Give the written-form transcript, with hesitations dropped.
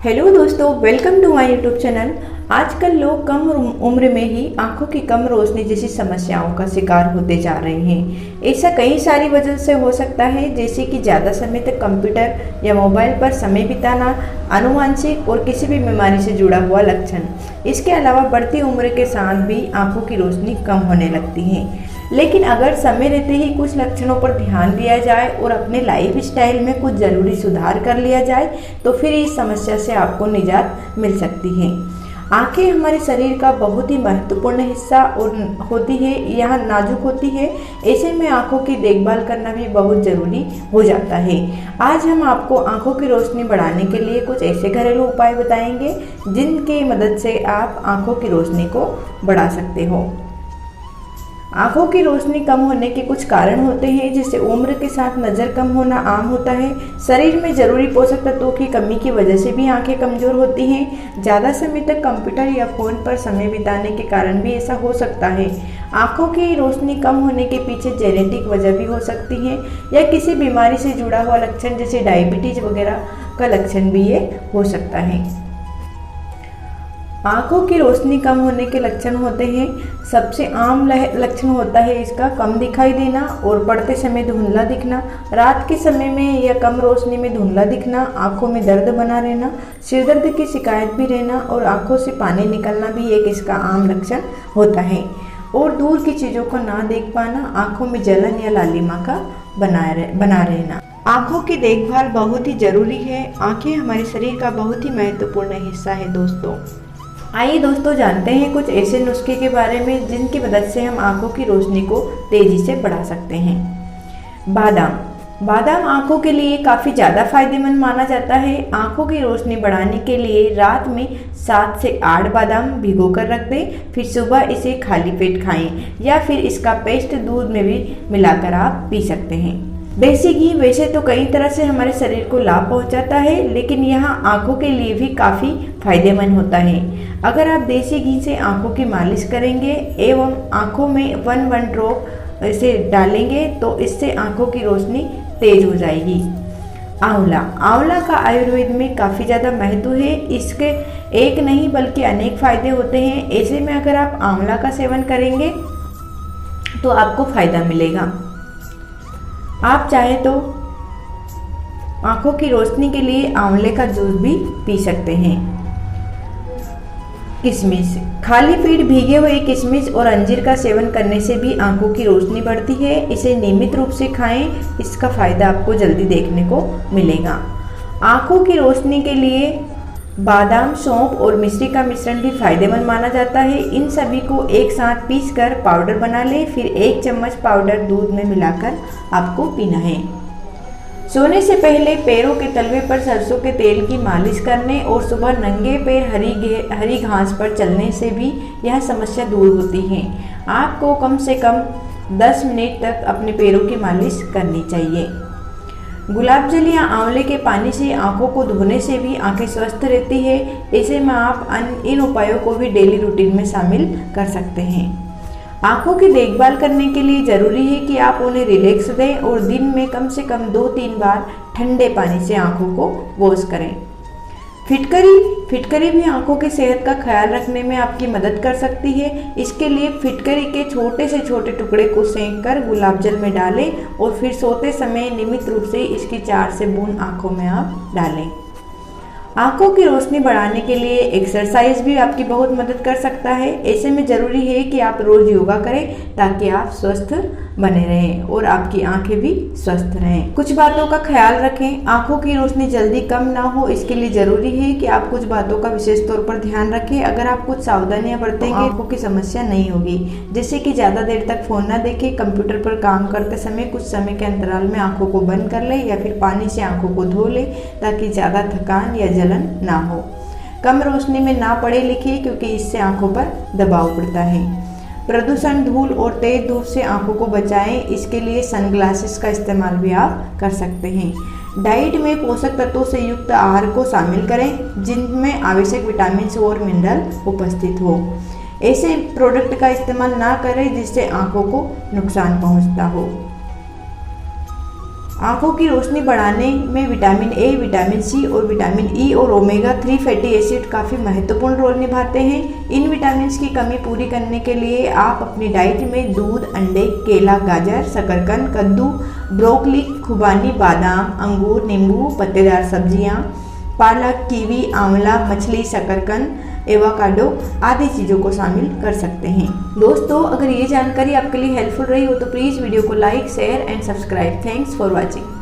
Hello दोस्तों, welcome to my YouTube channel. आजकल लोग कम उम्र में ही आंखों की कम रोशनी जैसी समस्याओं का शिकार होते जा रहे हैं। ऐसा कई सारी वजह से हो सकता है, जैसे कि ज़्यादा समय तक कंप्यूटर या मोबाइल पर समय बिताना, आनुवंशिक और किसी भी बीमारी से जुड़ा हुआ लक्षण। इसके अलावा बढ़ती उम्र के साथ भी आंखों की रोशनी कम होने लगती है। लेकिन अगर समय रहते ही कुछ लक्षणों पर ध्यान दिया जाए और अपने लाइफ स्टाइल में कुछ ज़रूरी सुधार कर लिया जाए तो फिर इस समस्या से आपको निजात मिल सकती है। आंखें हमारे शरीर का बहुत ही महत्वपूर्ण हिस्सा और होती है, यह नाजुक होती है। ऐसे में आंखों की देखभाल करना भी बहुत ज़रूरी हो जाता है। आज हम आपको आंखों की रोशनी बढ़ाने के लिए कुछ ऐसे घरेलू उपाय बताएंगे जिनकी मदद से आप आंखों की रोशनी को बढ़ा सकते हो। आंखों की रोशनी कम होने के कुछ कारण होते हैं, जैसे उम्र के साथ नज़र कम होना आम होता है। शरीर में जरूरी पोषक तत्वों की कमी की वजह से भी आंखें कमज़ोर होती हैं। ज़्यादा समय तक कंप्यूटर या फ़ोन पर समय बिताने के कारण भी ऐसा हो सकता है। आंखों की रोशनी कम होने के पीछे जेनेटिक वजह भी हो सकती है या किसी बीमारी से जुड़ा हुआ लक्षण जैसे डायबिटीज वगैरह का लक्षण भी ये हो सकता है। आंखों की रोशनी कम होने के लक्षण होते हैं। सबसे आम लक्षण होता है इसका कम दिखाई देना और पढ़ते समय धुंधला दिखना, रात के समय में या कम रोशनी में धुंधला दिखना, आंखों में दर्द बना रहना, सिरदर्द की शिकायत भी रहना और आंखों से पानी निकलना भी एक इसका आम लक्षण होता है। और दूर की चीज़ों को ना देख पाना, आंखों में जलन या लालिमा का बना रहना। आंखों की देखभाल बहुत ही जरूरी है। आंखें हमारे शरीर का बहुत ही महत्वपूर्ण हिस्सा है दोस्तों। आइए दोस्तों, जानते हैं कुछ ऐसे नुस्खे के बारे में जिनकी मदद से हम आंखों की रोशनी को तेजी से बढ़ा सकते हैं। बादाम आंखों के लिए काफ़ी ज़्यादा फायदेमंद माना जाता है। आंखों की रोशनी बढ़ाने के लिए रात में 7 से 8 बादाम भिगो कर रख दें, फिर सुबह इसे खाली पेट खाएं या फिर इसका पेस्ट दूध में भी मिलाकर आप पी सकते हैं। देसी घी वैसे तो कई तरह से हमारे शरीर को लाभ पहुंचाता है, लेकिन यह आंखों के लिए भी काफ़ी फायदेमंद होता है। अगर आप देसी घी से आंखों की मालिश करेंगे एवं आंखों में 1 ड्रॉप इसे डालेंगे तो इससे आंखों की रोशनी तेज हो जाएगी। आंवला का आयुर्वेद में काफ़ी ज़्यादा महत्व है। इसके एक नहीं बल्कि अनेक फायदे होते हैं। ऐसे में अगर आप आंवला का सेवन करेंगे तो आपको फायदा मिलेगा। आप चाहे तो आंखों की रोशनी के लिए आंवले का जूस भी पी सकते हैं। किशमिश, खाली पेट भीगे हुए किशमिश और अंजीर का सेवन करने से भी आंखों की रोशनी बढ़ती है। इसे नियमित रूप से खाएं, इसका फायदा आपको जल्दी देखने को मिलेगा। आंखों की रोशनी के लिए बादाम, सौंफ और मिश्री का मिश्रण भी फायदेमंद माना जाता है। इन सभी को एक साथ पीसकर पाउडर बना लें, फिर 1 चम्मच पाउडर दूध में मिलाकर आपको पीना है। सोने से पहले पैरों के तलवे पर सरसों के तेल की मालिश करने और सुबह नंगे पैर हरी घास पर चलने से भी यह समस्या दूर होती है। आपको कम से कम 10 मिनट तक अपने पैरों की मालिश करनी चाहिए। गुलाब जल या आंवले के पानी से आंखों को धोने से भी आंखें स्वस्थ रहती है। ऐसे में आप इन उपायों को भी डेली रूटीन में शामिल कर सकते हैं। आंखों की देखभाल करने के लिए ज़रूरी है कि आप उन्हें रिलैक्स दें और दिन में कम से कम 2-3 बार ठंडे पानी से आंखों को वॉश करें। फिटकरी भी आंखों की सेहत का ख्याल रखने में आपकी मदद कर सकती है। इसके लिए फिटकरी के छोटे से छोटे टुकड़े को सेंक कर गुलाब जल में डालें और फिर सोते समय नियमित रूप से इसकी 4 से बूंद आंखों में आप डालें। आंखों की रोशनी बढ़ाने के लिए एक्सरसाइज भी आपकी बहुत मदद कर सकता है। ऐसे में ज़रूरी है कि आप रोज़ योगा करें ताकि आप स्वस्थ बने रहें और आपकी आंखें भी स्वस्थ रहें। कुछ बातों का ख्याल रखें। आंखों की रोशनी जल्दी कम ना हो, इसके लिए ज़रूरी है कि आप कुछ बातों का विशेष तौर पर ध्यान रखें। अगर आप कुछ सावधानियां बरतेंगे आंखों की समस्या नहीं होगी, जैसे कि ज़्यादा देर तक फ़ोन ना देखें, कंप्यूटर पर काम करते समय कुछ समय के अंतराल में आंखों को बंद कर लें या फिर पानी से आंखों को धो लें ताकि ज़्यादा थकान या जलन ना हो। कम रोशनी में ना पढ़े लिखे क्योंकि इससे आंखों पर दबाव पड़ता है। प्रदूषण, धूल और तेज धूप से आंखों को बचाएं। इसके लिए सनग्लासेस का इस्तेमाल भी आप कर सकते हैं। डाइट में पोषक तत्वों से युक्त आहार को शामिल करें जिनमें आवश्यक विटामिन और मिनरल उपस्थित हो। ऐसे प्रोडक्ट का इस्तेमाल ना करें जिससे आंखों को नुकसान पहुंचता हो। आँखों की रोशनी बढ़ाने में विटामिन ए, विटामिन सी और विटामिन ई और ओमेगा 3 फैटी एसिड काफ़ी महत्वपूर्ण रोल निभाते हैं। इन विटामिन की कमी पूरी करने के लिए आप अपनी डाइट में दूध, अंडे, केला, गाजर, शकरकंद, कद्दू, ब्रोकली, खुबानी, बादाम, अंगूर, नींबू, पत्तेदार सब्जियां, पालक, कीवी, आंवला, मछली, शकरकंद, एवोकाडो आदि चीज़ों को शामिल कर सकते हैं। दोस्तों, अगर ये जानकारी आपके लिए हेल्पफुल रही हो तो प्लीज़ वीडियो को like, share and subscribe. Thanks for watching.